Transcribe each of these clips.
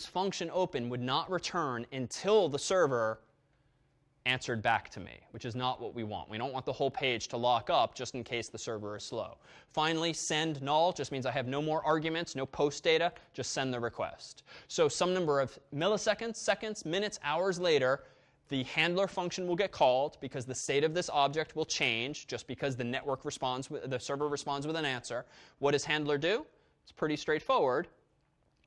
function open would not return until the server answered back to me, which is not what we want. We don't want the whole page to lock up just in case the server is slow. Finally, send null just means I have no more arguments, no post data, just send the request. So some number of milliseconds, seconds, minutes, hours later, the handler function will get called because the state of this object will change just because the network responds, the server responds with an answer. What does handler do? It's pretty straightforward.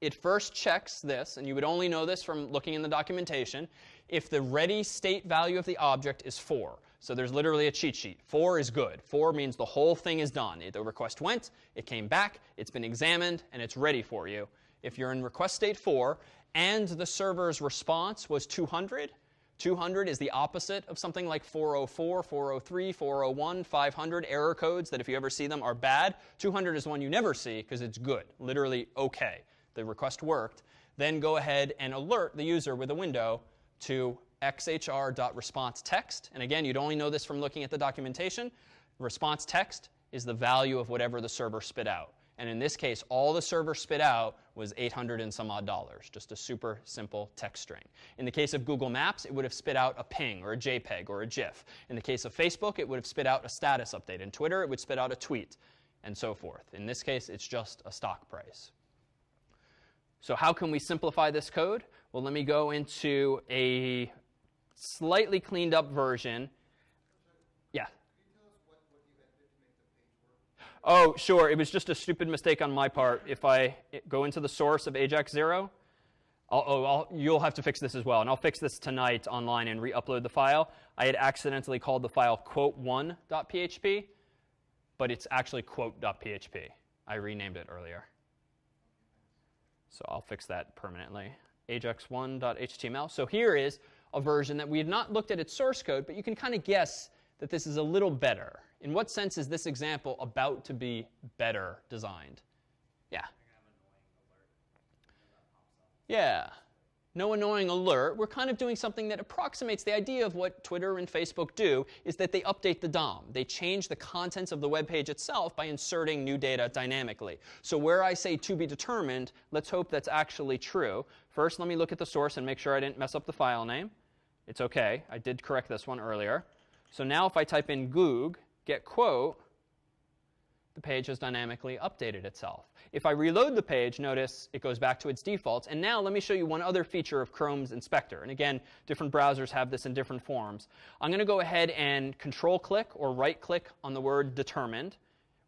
It first checks this, and you would only know this from looking in the documentation, if the ready state value of the object is 4. So there's literally a cheat sheet. 4 is good. 4 means the whole thing is done. The request went, it came back, it's been examined, and it's ready for you. If you're in request state 4 and the server's response was 200, 200 is the opposite of something like 404, 403, 401, 500 error codes that if you ever see them are bad. 200 is one you never see because it's good, literally OK. The request worked. Then go ahead and alert the user with a window to xhr.response text. And again, you'd only know this from looking at the documentation. Response text is the value of whatever the server spit out. And in this case, all the server spit out was $800 and some odd, just a super simple text string. In the case of Google Maps, it would have spit out a ping or a JPEG or a GIF. In the case of Facebook, it would have spit out a status update. In Twitter, it would spit out a tweet and so forth. In this case, it's just a stock price. So how can we simplify this code? Well, let me go into a slightly cleaned up version. Yeah. Can you tell us what you had to make the page work? Oh, sure. It was just a stupid mistake on my part. If I go into the source of Ajax 0, you'll have to fix this as well. And I'll fix this tonight online and re-upload the file. I had accidentally called the file quote1.php, but it's actually quote.php. I renamed it earlier. So I'll fix that permanently. ajax1.html. So here is a version that we have not looked at its source code, but you can kind of guess that this is a little better. In what sense is this example about to be better designed? Yeah. Yeah. No annoying alert. We're kind of doing something that approximates the idea of what Twitter and Facebook do, is that they update the DOM. They change the contents of the web page itself by inserting new data dynamically. So where I say to be determined, let's hope that's actually true. First, let me look at the source and make sure I didn't mess up the file name. It's OK. I did correct this one earlier. So now if I type in goog get quote, the page has dynamically updated itself. If I reload the page, notice it goes back to its defaults. And now let me show you one other feature of Chrome's inspector. And again, different browsers have this in different forms. I'm going to go ahead and control-click or right-click on the word determined,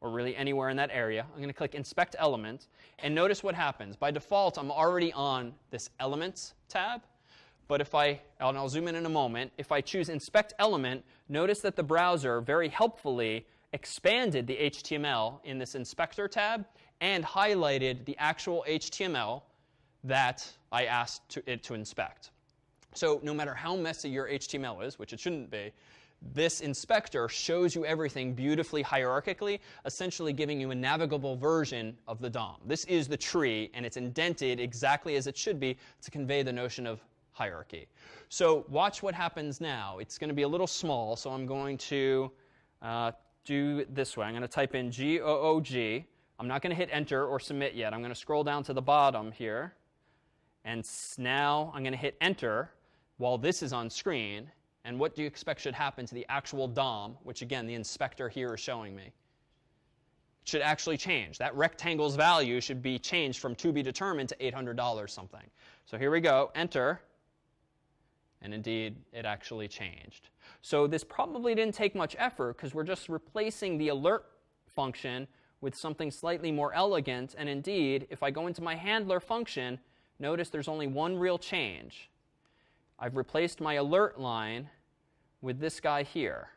or really anywhere in that area. I'm going to click Inspect Element. And notice what happens. By default, I'm already on this Elements tab. But if and I'll zoom in a moment, if I choose Inspect Element, notice that the browser very helpfully expanded the HTML in this Inspector tab and highlighted the actual HTML that I asked it to inspect. So no matter how messy your HTML is, which it shouldn't be, this inspector shows you everything beautifully hierarchically, essentially giving you a navigable version of the DOM. This is the tree, and it's indented exactly as it should be to convey the notion of hierarchy. So watch what happens now. It's going to be a little small, so I'm going to do this way. I'm going to type in GOOG. I'm not going to hit Enter or Submit yet. I'm going to scroll down to the bottom here. And now I'm going to hit Enter while this is on screen. And what do you expect should happen to the actual DOM, which, again, the inspector here is showing me? It should actually change. That rectangle's value should be changed from to be determined to $800 something. So here we go. Enter. And indeed, it actually changed. So this probably didn't take much effort because we're just replacing the alert function with something slightly more elegant. And indeed, if I go into my handler function, notice there's only one real change. I've replaced my alert line with this guy here.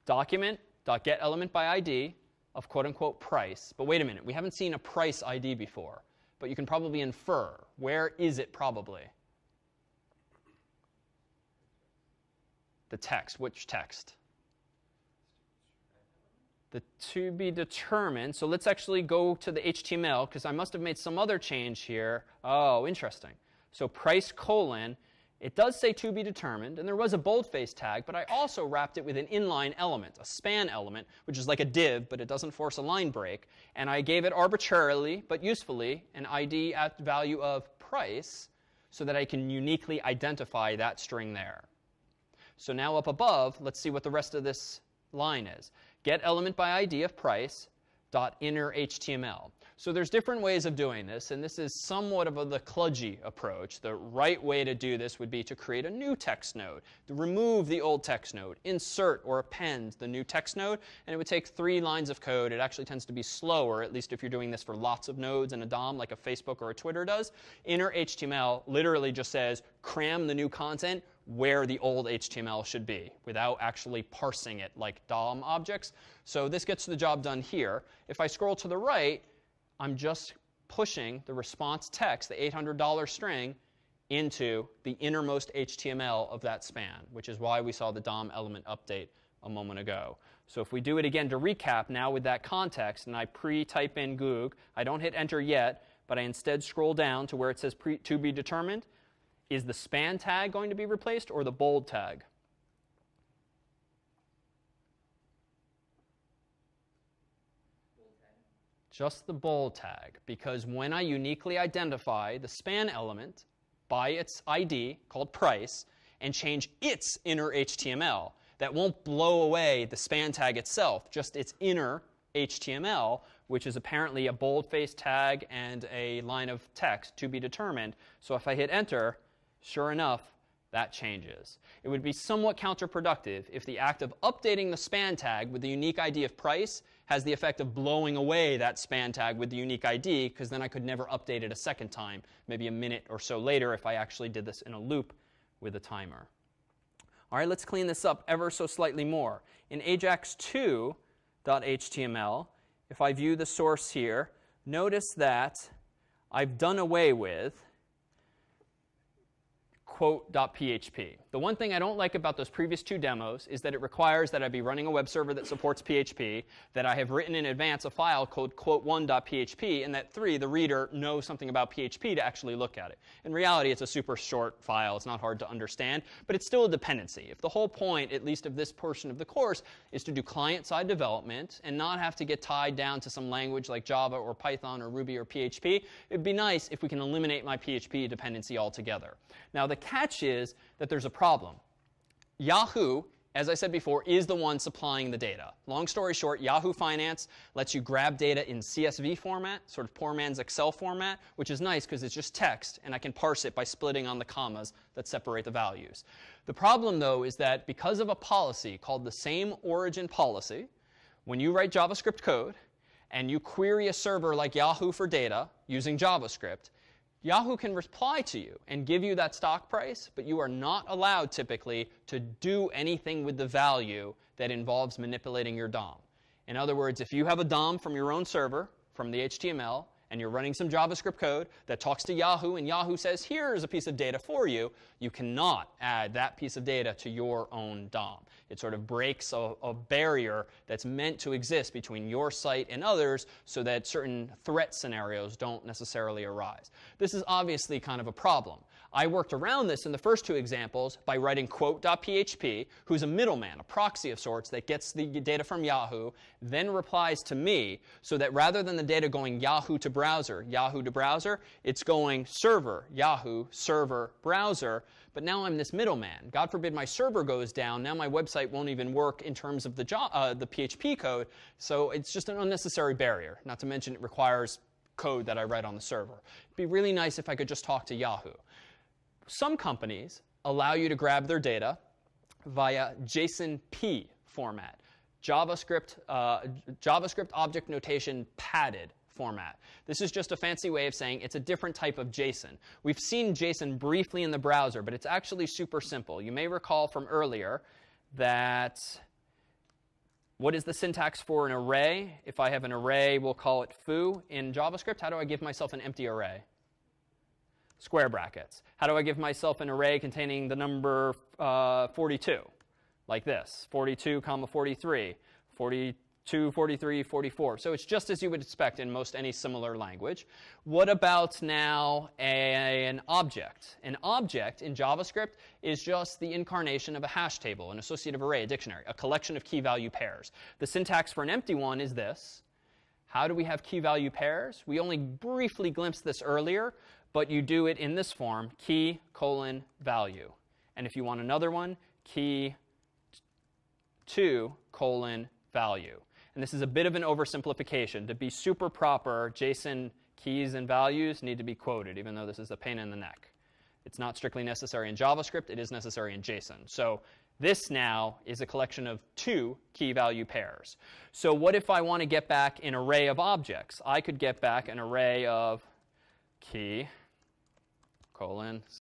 Document.getElementById of quote-unquote price. But wait a minute. We haven't seen a price ID before. But you can probably infer. Where is it probably? The text. Which text? The to be determined. So let's actually go to the HTML, because I must have made some other change here. Oh, interesting. So price colon. It does say to be determined, and there was a boldface tag, but I also wrapped it with an inline element, a span element, which is like a div, but it doesn't force a line break. And I gave it arbitrarily, but usefully, an ID at value of price. so that I can uniquely identify that string there. So now up above, let's see what the rest of this line is. Get element by ID of price dot inner HTML. So there's different ways of doing this, and this is somewhat of the kludgy approach. The right way to do this would be to create a new text node, to remove the old text node, insert or append the new text node, and it would take 3 lines of code. It actually tends to be slower, at least if you're doing this for lots of nodes in a DOM like a Facebook or a Twitter does. Inner HTML literally just says cram the new content where the old HTML should be without actually parsing it like DOM objects. So this gets the job done here. If I scroll to the right, I'm just pushing the response text, the $800 string, into the innermost HTML of that span, which is why we saw the DOM element update a moment ago. So if we do it again to recap now with that context, and I pre-type in Goog, I don't hit enter yet, but I instead scroll down to where it says to be determined. Is the span tag going to be replaced or the bold tag? Just the bold tag, because when I uniquely identify the span element by its ID, called price, and change its inner HTML, that won't blow away the span tag itself, just its inner HTML, which is apparently a bold-faced tag and a line of text to be determined. So if I hit enter, sure enough, that changes. It would be somewhat counterproductive if the act of updating the span tag with the unique ID of price has the effect of blowing away that span tag with the unique ID, because then I could never update it a second time, maybe a minute or so later if I actually did this in a loop with a timer. All right, let's clean this up ever so slightly more. In ajax2.html, if I view the source here, notice that I've done away with quote.php. The one thing I don't like about those previous 2 demos is that it requires that I be running a web server that supports PHP, that I have written in advance a file called quote1.php, and that 3, the reader knows something about PHP to actually look at it. In reality, it's a super short file. It's not hard to understand, but it's still a dependency. If the whole point, at least of this portion of the course, is to do client-side development and not have to get tied down to some language like Java or Python or Ruby or PHP, it'd be nice if we can eliminate my PHP dependency altogether. Now, the catch is that there's a problem. Yahoo, as I said before, is the one supplying the data. Long story short, Yahoo Finance lets you grab data in CSV format, sort of poor man's Excel format, which is nice because it's just text, and I can parse it by splitting on the commas that separate the values. The problem, though, is that because of a policy called the same origin policy, when you write JavaScript code and you query a server like Yahoo for data using JavaScript, Yahoo can reply to you and give you that stock price, but you are not allowed typically to do anything with the value that involves manipulating your DOM. In other words, if you have a DOM from your own server, from the HTML, and you're running some JavaScript code that talks to Yahoo, and Yahoo says, here's a piece of data for you, you cannot add that piece of data to your own DOM. It sort of breaks a barrier that's meant to exist between your site and others so that certain threat scenarios don't necessarily arise. This is obviously kind of a problem. I worked around this in the first 2 examples by writing quote.php, who's a middleman, a proxy of sorts that gets the data from Yahoo, then replies to me, so that rather than the data going Yahoo to browser, it's going server, Yahoo, server, browser. But now I'm this middleman. God forbid my server goes down. Now my website won't even work in terms of the PHP code. So it's just an unnecessary barrier. Not to mention it requires code that I write on the server. It'd be really nice if I could just talk to Yahoo. Some companies allow you to grab their data via JSON-P format, JavaScript object notation padded format. This is just a fancy way of saying it's a different type of JSON. We've seen JSON briefly in the browser, but it's actually super simple. You may recall from earlier that what is the syntax for an array? If I have an array, we'll call it foo. In JavaScript, how do I give myself an empty array? Square brackets. How do I give myself an array containing the number 42? Like this, 42, 43, 42, 43, 44. So it's just as you would expect in most any similar language. What about now an object? An object in JavaScript is just the incarnation of a hash table, an associative array, a dictionary, a collection of key value pairs. The syntax for an empty one is this. How do we have key value pairs? We only briefly glimpsed this earlier, but you do it in this form, key colon value. And if you want another one, key 2 colon value. And this is a bit of an oversimplification. To be super proper, JSON keys and values need to be quoted, even though this is a pain in the neck. It's not strictly necessary in JavaScript. It is necessary in JSON. So this now is a collection of 2 key value pairs. So what if I want to get back an array of objects? I could get back an array of key colon